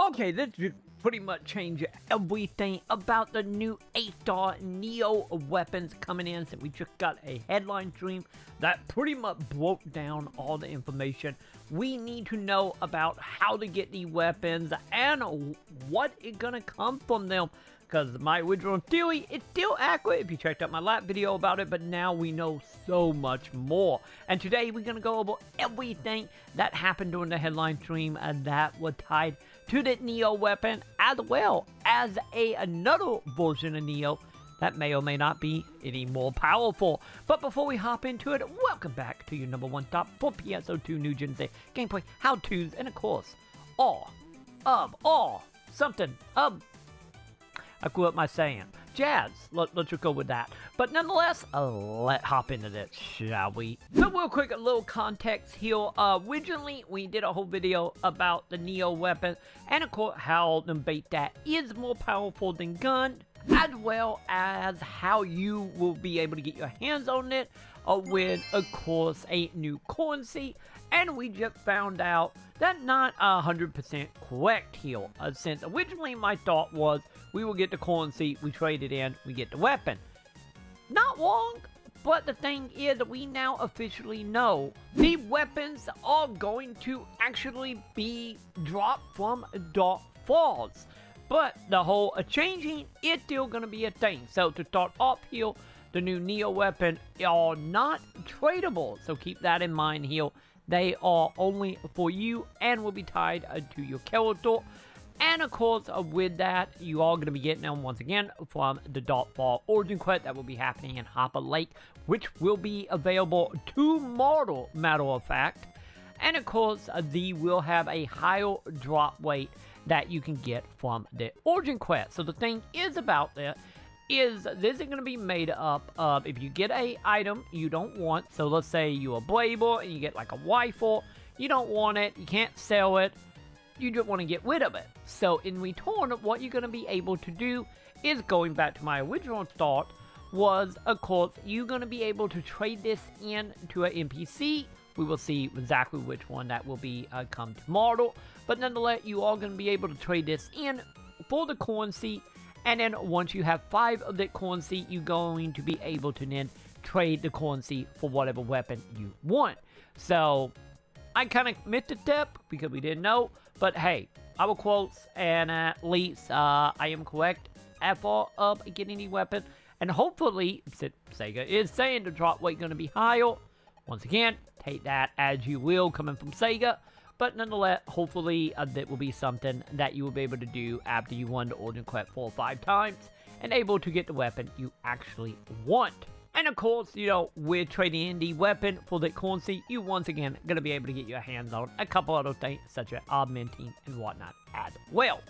Okay, this should pretty much change everything about the new 8-star Neo weapons coming in. So we just got a headline stream that pretty much broke down all the information we need to know about how to get the weapons and what is gonna come from them. Because my original theory is still accurate if you checked out my last video about it, but now we know so much more. And today we're going to go over everything that happened during the headline stream that was tied to the Neo weapon, as well as another version of Neo that may or may not be any more powerful. But before we hop into it, welcome back to your #1 stop for PSO2 New Gen Z gameplay, how-tos, and of course, I grew up my saying, jazz. Let's just go with that. But nonetheless, let's hop into this, shall we? So real quick, a little context here. Originally, we did a whole video about the Neo weapon, and of course, how the bait that is more powerful than gun, as well as how you will be able to get your hands on it with, of course, a new currency. And we just found out that not 100% correct here, since originally my thought was we will get the currency, we trade it in, we get the weapon. Not wrong, but the thing is that we now officially know the weapons are going to actually be dropped from Dark Falls. But the whole changing is still going to be a thing. So to start off here, the new Neo weapon are not tradable, so keep that in mind here. They are only for you and will be tied to your character. And of course, with that, you are going to be getting them once again from the Darkfall Origin Quest that will be happening in Hopper Lake, which will be available tomorrow, matter of fact. And of course, they will have a higher drop weight that you can get from the Origin Quest. So the thing is about this is going to be made up of, if you get a item you don't want, so let's say you're a blaber and you get like a rifle, you don't want it, you can't sell it, you just want to get rid of it. So in return, what you're going to be able to do is, going back to my original thought, was of course you're going to be able to trade this in to an NPC. We will see exactly which one that will be come tomorrow, but nonetheless you are going to be able to trade this in for the currency. And then once you have 5 of that currency, you're going to be able to then trade the currency for whatever weapon you want. So I kind of missed a step because we didn't know. But hey, I will quotes, and at least I am correct as far of getting the weapon. And hopefully, SEGA is saying the drop weight going to be higher. Once again, take that as you will, coming from SEGA. But nonetheless, hopefully that will be something that you will be able to do after you won the Origin Quest 4 or 5 times and able to get the weapon you actually want. And of course, you know, with trading in the weapon for the currency, you once again going to be able to get your hands on a couple other things such as augmenting and whatnot as well.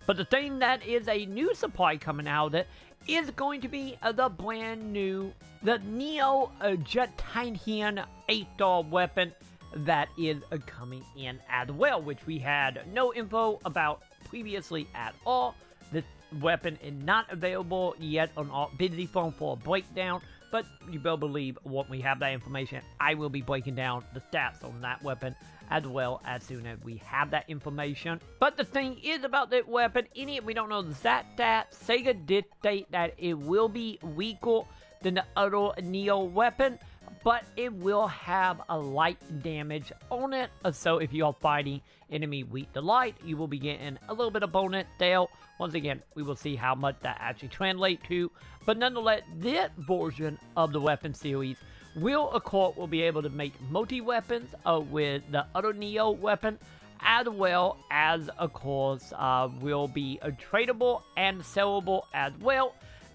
But the thing that is a new supply coming out of it is going to be the brand new, the Neo Justitean 8-star weapon that is coming in as well, which we had no info about previously at all. This weapon is not available yet on our busy phone for a breakdown, but you better believe when we have that information, I will be breaking down the stats on that weapon as well as soon as we have that information. But the thing is about that weapon, in it we don't know the exact stats. SEGA did state that it will be weaker than the other Neo weapon, but it will have a light damage on it. So if you are fighting enemy weak to light, you will be getting a little bit of bonus there. Once again, we will see how much that actually translates to. But nonetheless, this version of the weapon series will, of course, be able to make multi-weapons with the other Neo weapon, as well as, of course, will be tradable and sellable as well.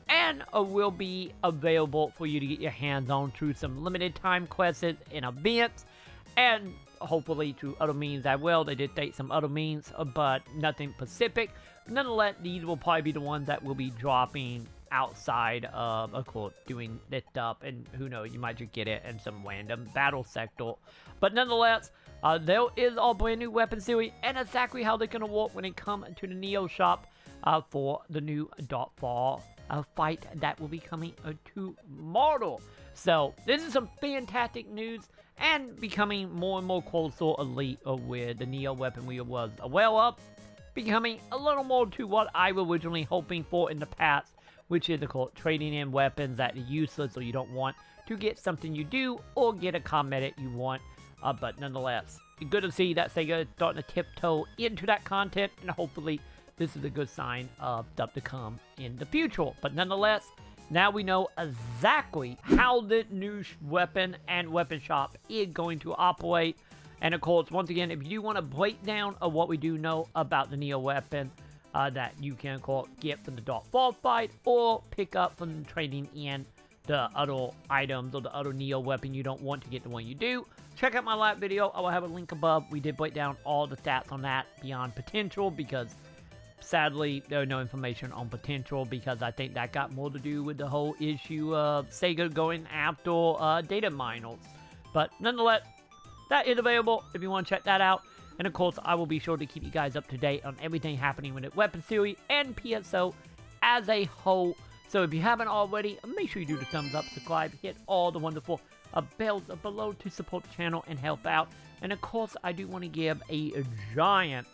And will be available for you to get your hands on through some limited time quests and events, and hopefully through other means as well. They did state some other means, but nothing specific. Nonetheless, these will probably be the ones that will be dropping outside of course, doing this stuff, and who knows, you might just get it in some random battle sector. But nonetheless, there is our brand new weapon series, and exactly how they're going to work when it comes to the Neo shop for the new Darkfall fight that will be coming tomorrow. So this is some fantastic news, and becoming more and more closer elite with the Neo weapon we was aware of. becoming a little more to what I was originally hoping for in the past, which is, of course, trading in weapons that are useless or you don't want to get something you do or get a combat you want. But nonetheless, good to see that SEGA is starting to tiptoe into that content, and hopefully this is a good sign of stuff to come in the future. But nonetheless, now we know exactly how the new weapon and weapon shop is going to operate. And of course, once again, if you want a breakdown of what we do know about the Neo weapon that you can, of course, get from the Dark Falz fight or pick up from trading in the other items or the other Neo weapon you don't want to get the one you do, check out my last video. I will have a link above. We did break down all the stats on that beyond potential because sadly there was no information on potential because I think that got more to do with the whole issue of SEGA going after data miners. But nonetheless, that is available if you want to check that out. And of course, I will be sure to keep you guys up to date on everything happening with the Weapons Serie and PSO as a whole. So if you haven't already, make sure you do the thumbs up, subscribe, hit all the wonderful bells below to support the channel and help out. And of course, I do want to give a giant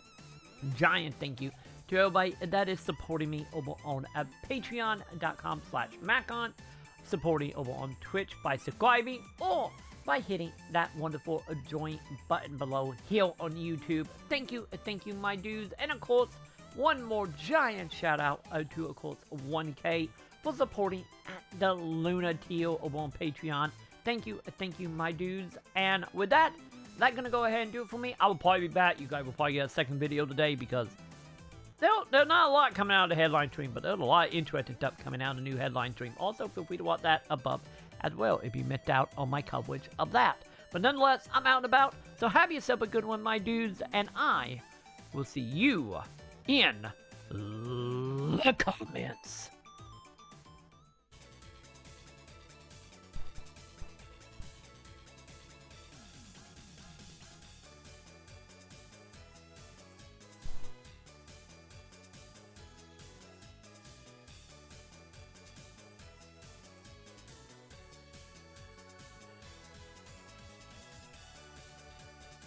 thank you to everybody that is supporting me over on patreon.com/Maconn, supporting over on Twitch by subscribing or by hitting that wonderful join button below here on YouTube. Thank you, my dudes. And of course, one more giant shout out to, of course, 1K for supporting at the Luna tier over on Patreon. Thank you, my dudes. And with that, that's gonna go ahead and do it for me. I will probably be back. You guys will probably get a second video today because there's not a lot coming out of the headline stream, but there's a lot of interesting stuff coming out of the new headline stream. Also, feel free to watch that above as well if you missed out on my coverage of that. But nonetheless, I'm out and about, so have yourself a good one, my dudes, and I will see you in the comments.